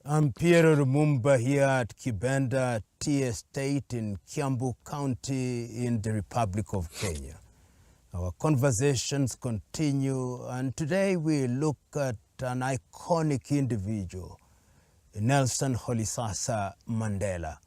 I'm Piero Lumumba here at Kibenda Tea Estate in Kiambu County in the Republic of Kenya. Our conversations continue, and today we look at an iconic individual, Nelson Rolihlahla Mandela,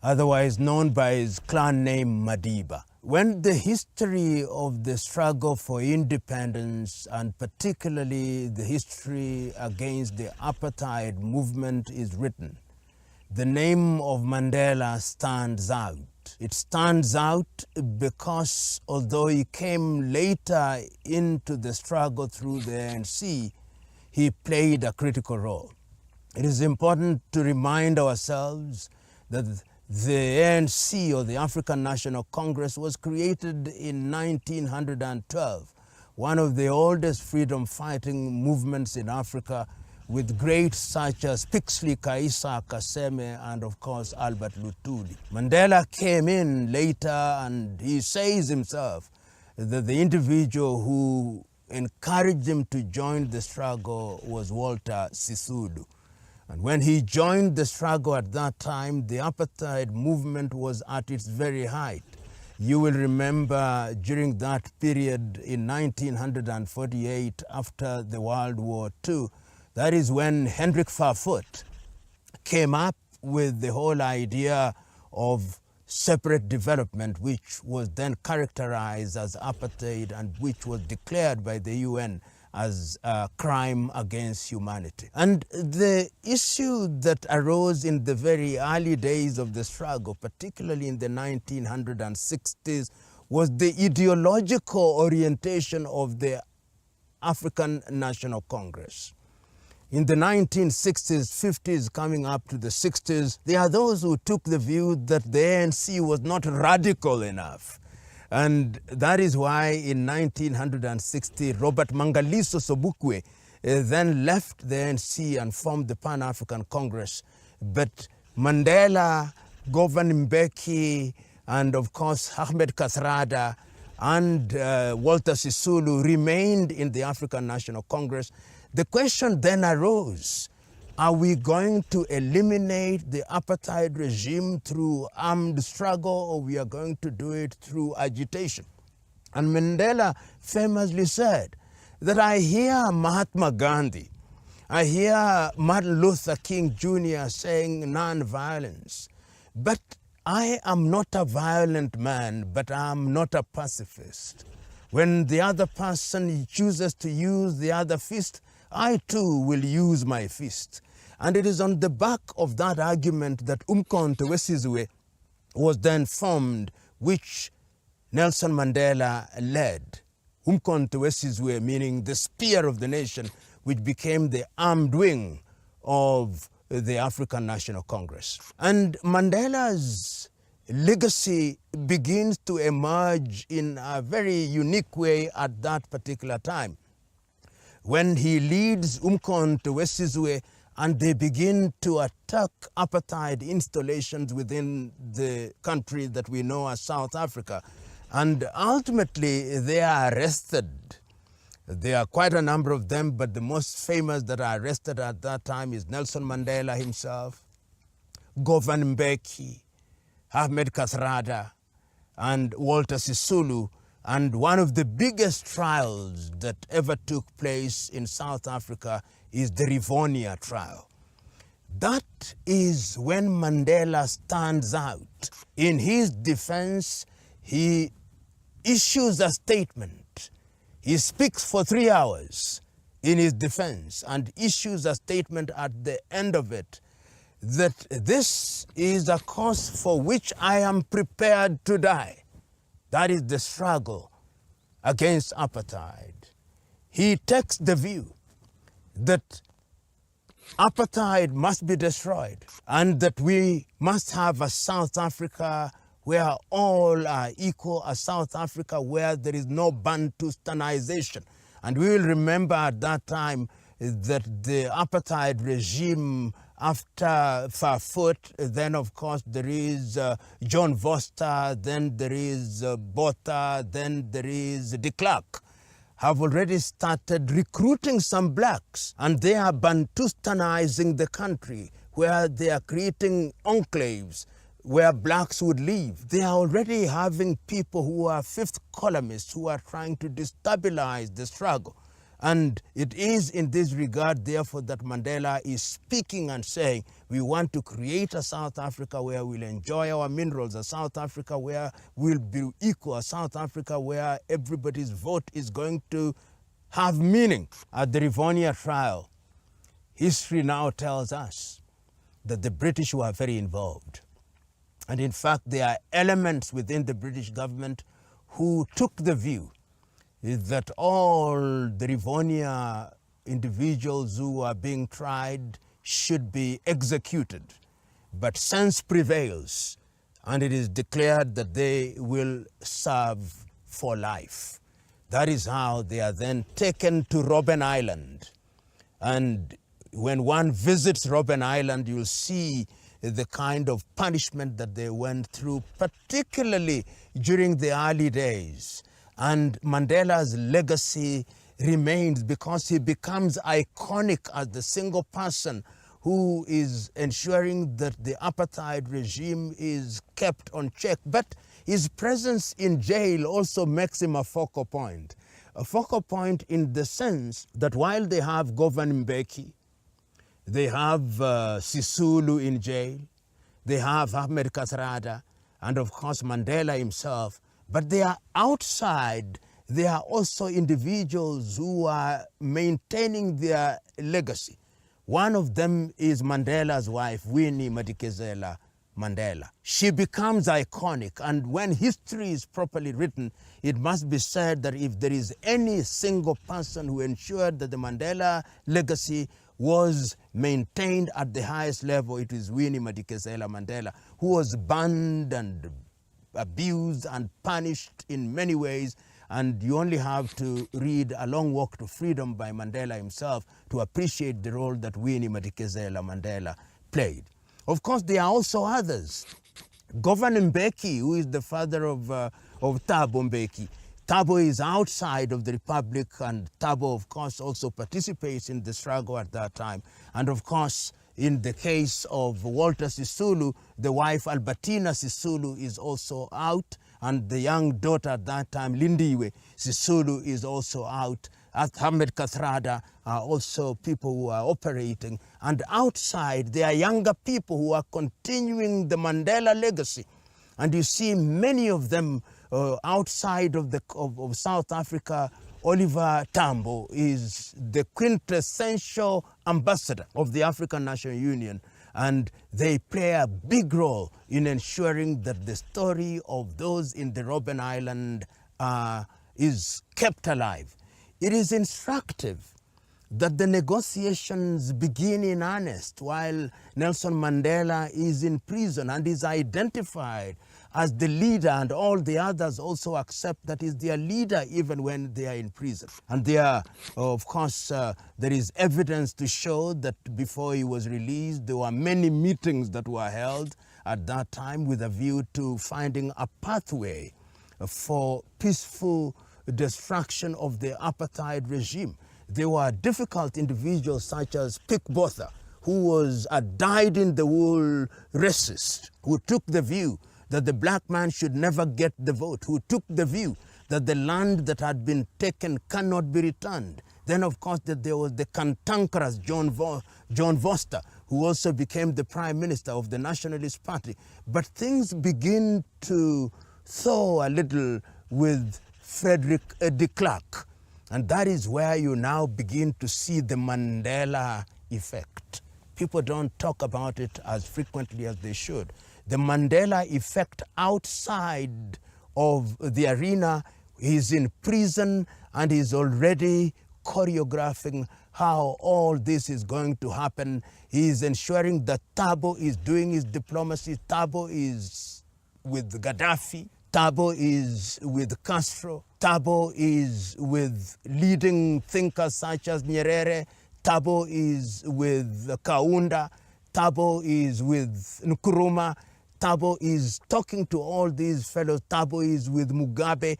otherwise known by his clan name Madiba. When the history of the struggle for independence, and particularly the history against the apartheid movement, is written, the name of Mandela stands out. It stands out because although he came later into the struggle through the ANC, he played a critical role. It is important to remind ourselves that the ANC, or the African National Congress, was created in 1912, one of the oldest freedom-fighting movements in Africa, with greats such as Pixley Kaisa Kaseme and, of course, Albert Lutuli. Mandela came in later, and he says himself that the individual who encouraged him to join the struggle was Walter Sisulu. And when he joined the struggle at that time, the apartheid movement was at its very height. You will remember during that period in 1948, after the World War II, that is when Hendrik Verwoerd came up with the whole idea of separate development, which was then characterized as apartheid and which was declared by the UN as a crime against humanity. And the issue that arose in the very early days of the struggle, particularly in the 1960s, was the ideological orientation of the African National Congress. In the 1960s, 50s, coming up to the 60s, there are those who took the view that the ANC was not radical enough. And that is why in 1960, Robert Mangaliso Sobukwe then left the ANC and formed the Pan-African Congress. But Mandela, Govan Mbeki, and of course Ahmed Kathrada and Walter Sisulu remained in the African National Congress. The question then arose, are we going to eliminate the apartheid regime through armed struggle, or we are going to do it through agitation? And Mandela famously said that I hear Mahatma Gandhi, I hear Martin Luther King Jr. saying non-violence, but I am not a violent man, but I am not a pacifist. When the other person chooses to use the other fist, I too will use my fist. And it is on the back of that argument that Umkhonto we Sizwe was then formed, which Nelson Mandela led. Umkhonto we Sizwe meaning the spear of the nation, which became the armed wing of the African National Congress. And Mandela's legacy begins to emerge in a very unique way at that particular time, when he leads Umkhonto we Sizwe and they begin to attack apartheid installations within the country that we know as South Africa. And ultimately, they are arrested. There are quite a number of them, but the most famous that are arrested at that time is Nelson Mandela himself, Govan Mbeki, Ahmed Kathrada, and Walter Sisulu. And one of the biggest trials that ever took place in South Africa is the Rivonia trial. That is when Mandela stands out. In his defense, he issues a statement. He speaks for 3 hours in his defense and issues a statement at the end of it that this is a cause for which I am prepared to die. That is the struggle against apartheid. He takes the view that apartheid must be destroyed and that we must have a South Africa where all are equal, a South Africa where there is no Bantustanization. And we will remember at that time that the apartheid regime after Verwoerd, then of course there is John Vorster, then there is Botha, then there is de Klerk. have already started recruiting some blacks, and they are Bantustanizing the country, where they are creating enclaves where blacks would live. They are already having people who are fifth columnists who are trying to destabilize the struggle. And it is in this regard, therefore, that Mandela is speaking and saying, we want to create a South Africa where we'll enjoy our minerals, a South Africa where we'll be equal, a South Africa where everybody's vote is going to have meaning. At the Rivonia trial, history now tells us that the British were very involved. And in fact, there are elements within the British government who took the view that all the Rivonia individuals who are being tried should be executed. But sense prevails, and it is declared that they will serve for life. That is how they are then taken to Robben Island. And when one visits Robben Island, you'll see the kind of punishment that they went through, particularly during the early days. And Mandela's legacy remains because he becomes iconic as the single person who is ensuring that the apartheid regime is kept on check. But his presence in jail also makes him a focal point. A focal point in the sense that while they have Governor Mbeki, they have Sisulu in jail, they have Ahmed Kathrada, and of course Mandela himself, but they are outside. They are also individuals who are maintaining their legacy. One of them is Mandela's wife, Winnie Madikizela Mandela. She becomes iconic, and when history is properly written, it must be said that if there is any single person who ensured that the Mandela legacy was maintained at the highest level, it is Winnie Madikizela Mandela, who was banned and abused and punished in many ways. And you only have to read A Long Walk to Freedom by Mandela himself to appreciate the role that Winnie Madikizela Mandela played. Of course, there are also others. Governor Mbeki, who is the father of Thabo Mbeki. Thabo is outside of the Republic, and Thabo, of course, also participates in the struggle at that time. And of course, in the case of Walter Sisulu, the wife Albertina Sisulu is also out, and the young daughter at that time, Lindiwe Sisulu, is also out. At Ahmed Kathrada are also people who are operating. And outside, there are younger people who are continuing the Mandela legacy. And you see many of them outside of South Africa. Oliver Tambo is the quintessential ambassador of the African National Union, and they play a big role in ensuring that the story of those in the Robben Island is kept alive. It is instructive that the negotiations begin in earnest while Nelson Mandela is in prison and is identified as the leader, and all the others also accept that he's their leader even when they are in prison. And there, of course, there is evidence to show that before he was released, there were many meetings that were held at that time with a view to finding a pathway for peaceful destruction of the apartheid regime. There were difficult individuals such as Pik Botha, who was a dyed-in-the-wool racist, who took the view that the black man should never get the vote, who took the view that the land that had been taken cannot be returned. Then, of course, that there was the cantankerous John Vorster, who also became the Prime Minister of the Nationalist Party. But things begin to thaw a little with Frederick de Klerk. And that is where you now begin to see the Mandela effect. People don't talk about it as frequently as they should. The Mandela effect outside of the arena, he's in prison and he's already choreographing how all this is going to happen. He is ensuring that Thabo is doing his diplomacy. Thabo is with Gaddafi. Thabo is with Castro. Thabo is with leading thinkers such as Nyerere. Thabo is with Kaunda. Thabo is with Nkrumah. Thabo is talking to all these fellows. Thabo is with Mugabe,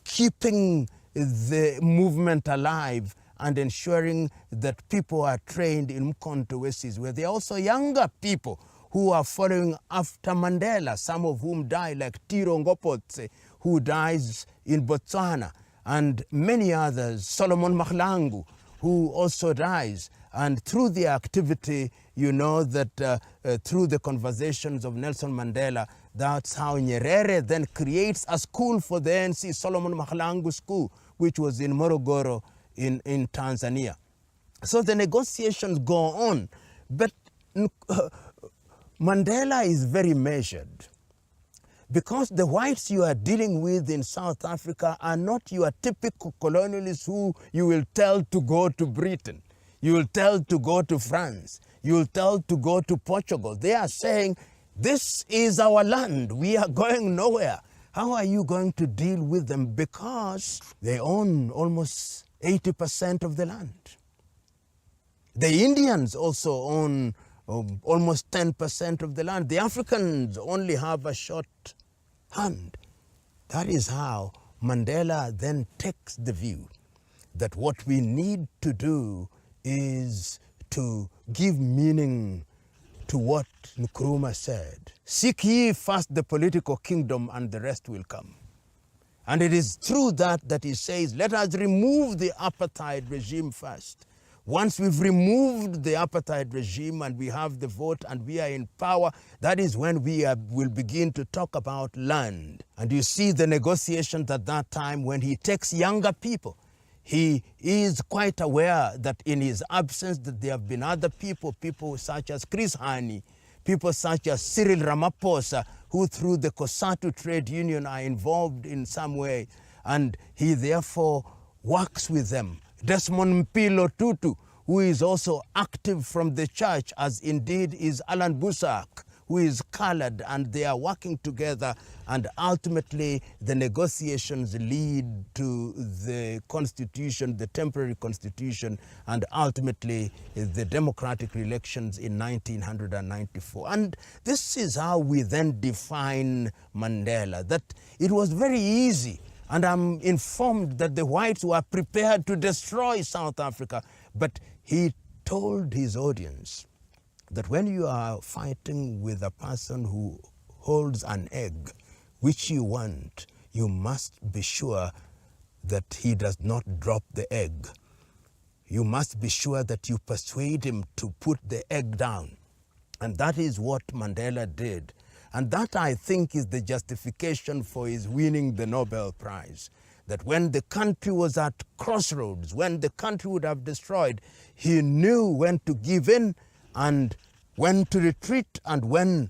keeping the movement alive and ensuring that people are trained in Mkhonto where there are also younger people who are following after Mandela, some of whom die, like Tiro Ngopotse, who dies in Botswana, and many others, Solomon Mahlangu, who also dies. And through the activity, you know that through the conversations of Nelson Mandela, that's how Nyerere then creates a school for the ANC, Solomon Mahlangu School, which was in Morogoro in Tanzania. So the negotiations go on, but Mandela is very measured, because the whites you are dealing with in South Africa are not your typical colonialists who you will tell to go to Britain, you will tell to go to France, you will tell to go to Portugal. They are saying, this is our land, we are going nowhere. How are you going to deal with them? Because they own almost 80% of the land. The Indians also own almost 10% of the land. The Africans only have a short hand. That is how Mandela then takes the view that what we need to do is to give meaning to what Nkrumah said. Seek ye first the political kingdom and the rest will come. And it is through that he says, let us remove the apartheid regime first. Once we've removed the apartheid regime and we have the vote and we are in power, that is when we will begin to talk about land. And you see the negotiations at that time when he takes younger people. He is quite aware that in his absence that there have been other people such as Chris Hani, people such as Cyril Ramaphosa, who through the COSATU trade union are involved in some way. And he therefore works with them. Desmond Mpilo Tutu, who is also active from the church, as indeed is Alan Busak, who is colored, and they are working together, and ultimately the negotiations lead to the constitution, the temporary constitution, and ultimately the democratic elections in 1994. And this is how we then define Mandela, that it was very easy. And I'm informed that the whites were prepared to destroy South Africa. But he told his audience that when you are fighting with a person who holds an egg, which you want, you must be sure that he does not drop the egg. You must be sure that you persuade him to put the egg down. And that is what Mandela did. And that, I think, is the justification for his winning the Nobel Prize. That when the country was at crossroads, when the country would have destroyed, he knew when to give in and when to retreat and when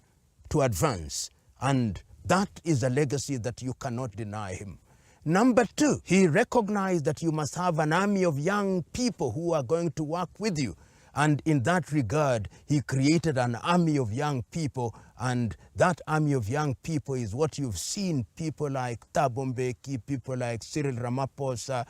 to advance. And that is a legacy that you cannot deny him. Number two, he recognized that you must have an army of young people who are going to work with you. And in that regard, he created an army of young people, and that army of young people is what you've seen, people like Thabo Mbeki, people like Cyril Ramaphosa,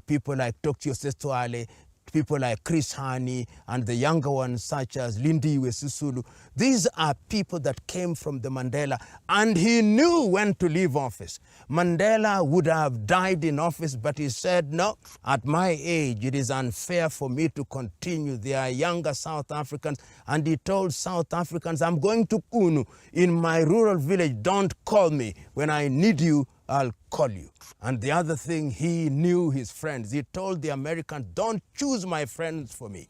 people like Tokyo Seswale, people like Chris Hani, and the younger ones such as Lindiwe Sisulu. These are people that came from the Mandela, and he knew when to leave office. Mandela would have died in office, but he said, no, at my age, it is unfair for me to continue. There are younger South Africans, and he told South Africans, I'm going to Kunu in my rural village. Don't call me. When I need you, I'll call you. And the other thing, he knew his friends. He told the Americans, don't choose my friends for me.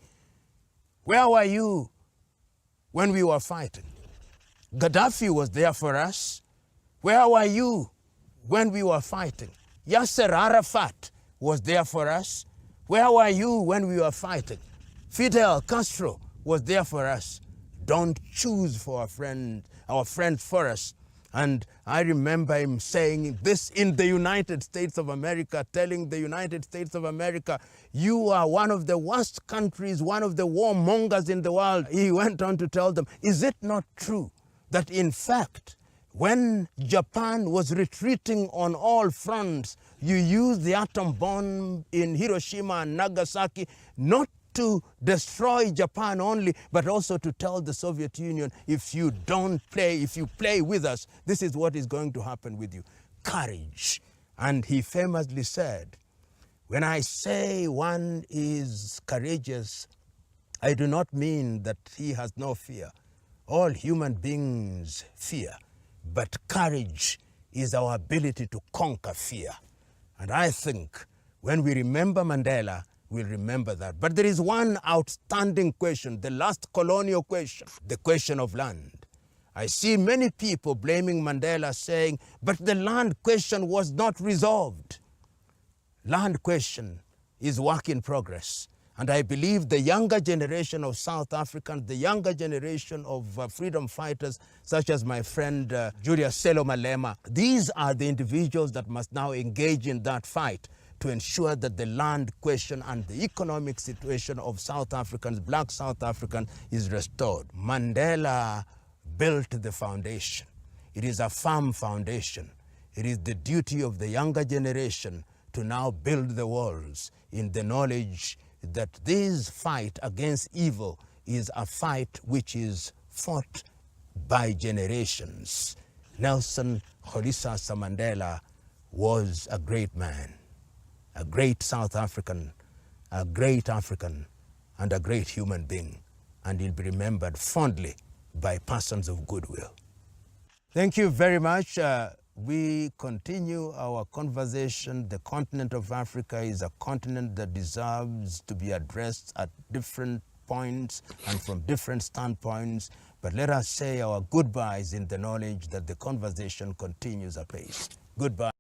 Where were you when we were fighting? Gaddafi was there for us. Where were you when we were fighting? Yasser Arafat was there for us. Where were you when we were fighting? Fidel Castro was there for us. Don't choose for our friends for us. And I remember him saying this in the United States of America, telling the United States of America, you are one of the worst countries, one of the warmongers in the world. He went on to tell them, is it not true that in fact, when Japan was retreating on all fronts, you used the atom bomb in Hiroshima and Nagasaki not to destroy Japan only, but also to tell the Soviet Union, if you play with us, this is what is going to happen with you. Courage. And he famously said When I say one is courageous, I do not mean that he has no fear. All human beings fear, but courage is our ability to conquer fear. And I think when we remember Mandela, we'll remember that. But there is one outstanding question, the last colonial question, the question of land. I see many people blaming Mandela, saying, but the land question was not resolved. Land question is work in progress. And I believe the younger generation of South Africans, the younger generation of freedom fighters, such as my friend Julius Selo Malema, these are the individuals that must now engage in that fight to ensure that the land question and the economic situation of South Africans, black South Africans, is restored. Mandela built the foundation. It is a firm foundation. It is the duty of the younger generation to now build the walls in the knowledge that this fight against evil is a fight which is fought by generations. Nelson Rolihlahla Mandela was a great man, a great South African, a great African, and a great human being, and he'll be remembered fondly by persons of goodwill. Thank you very much. We continue our conversation. The continent of Africa is a continent that deserves to be addressed at different points and from different standpoints. But let us say our goodbyes in the knowledge that the conversation continues apace. Goodbye.